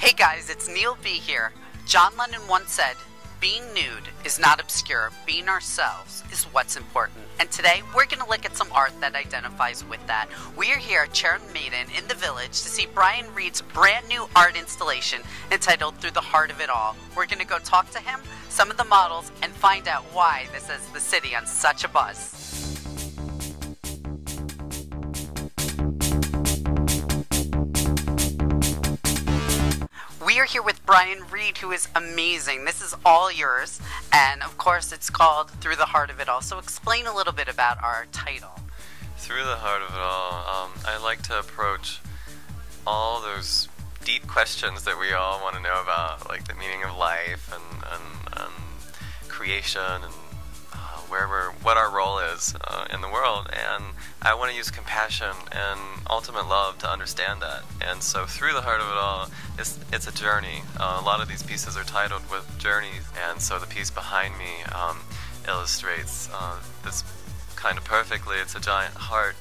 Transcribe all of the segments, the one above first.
Hey guys, it's Neal B here. John Lennon once said, being nude is not obscure, being ourselves is what's important. And today, we're going to look at some art that identifies with that. We are here at Chair and Maiden in the Village to see Brian Reed's brand new art installation entitled Through the Heart of It All. We're going to go talk to him, some of the models, and find out why this has the city on such a buzz. We are here with Brian Reed, who is amazing. This is all yours, and of course it's called Through the Heart of It All. So explain a little bit about our title. Through the heart of it all, I like to approach all those deep questions that we all want to know about, like the meaning of life and creation and what our role is in the world, and I want to use compassion and ultimate love to understand that. And so through the heart of it all, it's a journey. A lot of these pieces are titled with journeys, and so the piece behind me illustrates this kind of perfectly. It's a giant heart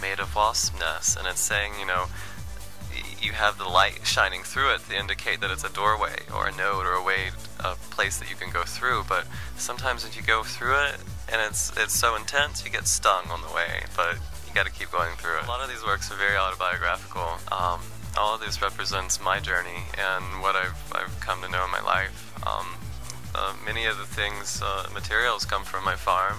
made of wasp nests, and it's saying, you know, you have the light shining through it to indicate that it's a doorway or a node or a place that you can go through. But sometimes if you go through it and it's so intense, you get stung on the way. But you got to keep going through it. A lot of these works are very autobiographical. All of this represents my journey and what I've come to know in my life. Many of the things, materials come from my farm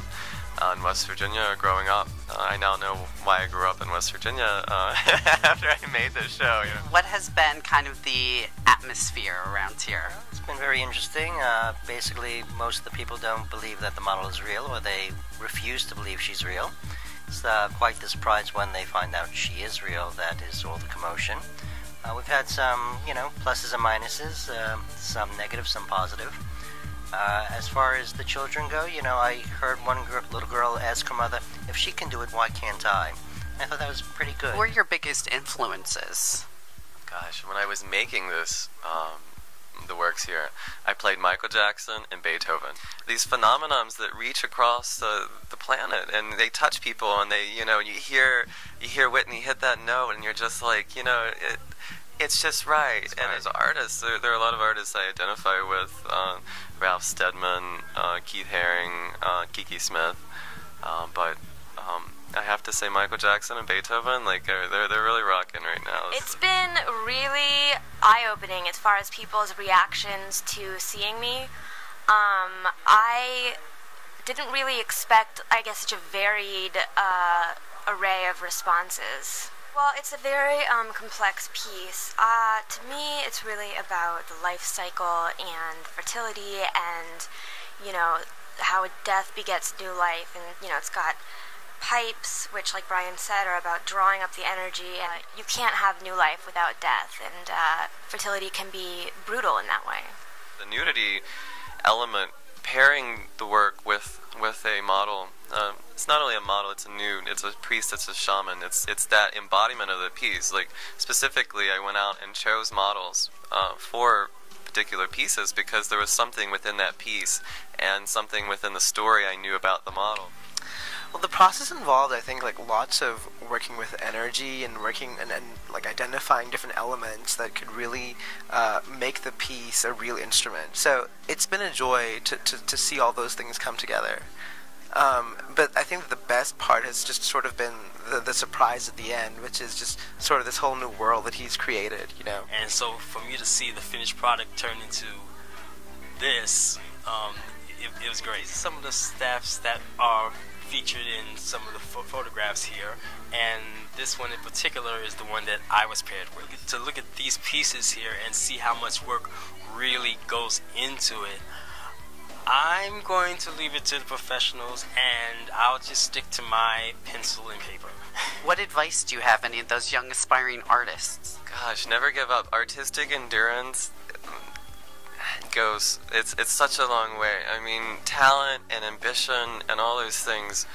in West Virginia growing up. I now know why I grew up in West Virginia after I made this show. You know. What has been kind of the atmosphere around here? It's been very interesting. Basically, most of the people don't believe that the model is real, or they refuse to believe she's real. It's quite the surprise when they find out she is real. That is all the commotion. We've had some, pluses and minuses, some negative, some positive. As far as the children go, I heard one little girl ask her mother, if she can do it, why can't I? I thought that was pretty good. Who are your biggest influences? Gosh, when I was making this, the works here, I played Michael Jackson and Beethoven. These phenomenons that reach across the planet, and they touch people, and they, you hear Whitney hit that note, and you're just like, it's just right. And as artists, there are a lot of artists I identify with. Ralph Steadman, Keith Haring, Kiki Smith. But I have to say Michael Jackson and Beethoven, like they're really rocking right now. It's been really eye-opening as far as people's reactions to seeing me. I didn't really expect, such a varied array of responses. Well, it's a very complex piece. To me, it's really about the life cycle and fertility and, how death begets new life. And, it's got pipes, which, like Brian said, are about drawing up the energy. You can't have new life without death, and fertility can be brutal in that way. The nudity element, pairing the work with a model, it's not only a model, it's a nude, it's a priest, it's a shaman, it's that embodiment of the piece. Like, specifically, I went out and chose models for particular pieces because there was something within that piece and something within the story I knew about the model. Well, the process involved, I think, like lots of working with energy and working and like identifying different elements that could really make the piece a real instrument. So it's been a joy to see all those things come together. But I think that the best part has just sort of been the surprise at the end, which is just sort of this whole new world that he's created, And so for me to see the finished product turn into this, it was great. Some of the staffs that are featured in some of the photographs here, and this one in particular is the one that I was paired with. To look at these pieces here and see how much work really goes into it, I'm going to leave it to the professionals, and I'll just stick to my pencil and paper. What advice do you have any of those young aspiring artists? Gosh, never give up. Artistic endurance goes, it's such a long way. I mean, talent and ambition and all those things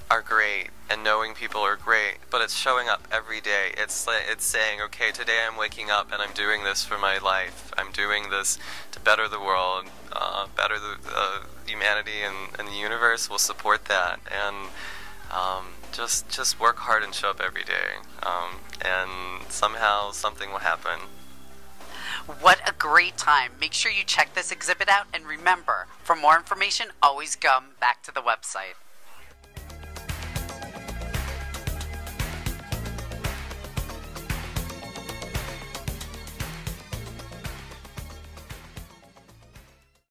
are great, and knowing people are great, but it's showing up every day. It's saying, okay, today I'm waking up and I'm doing this for my life. I'm doing this to better the world, better the humanity, and the universe will support that. And just work hard and show up every day, and somehow something will happen. What a great time. Make sure you check this exhibit out, and remember, for more information, always come back to the website.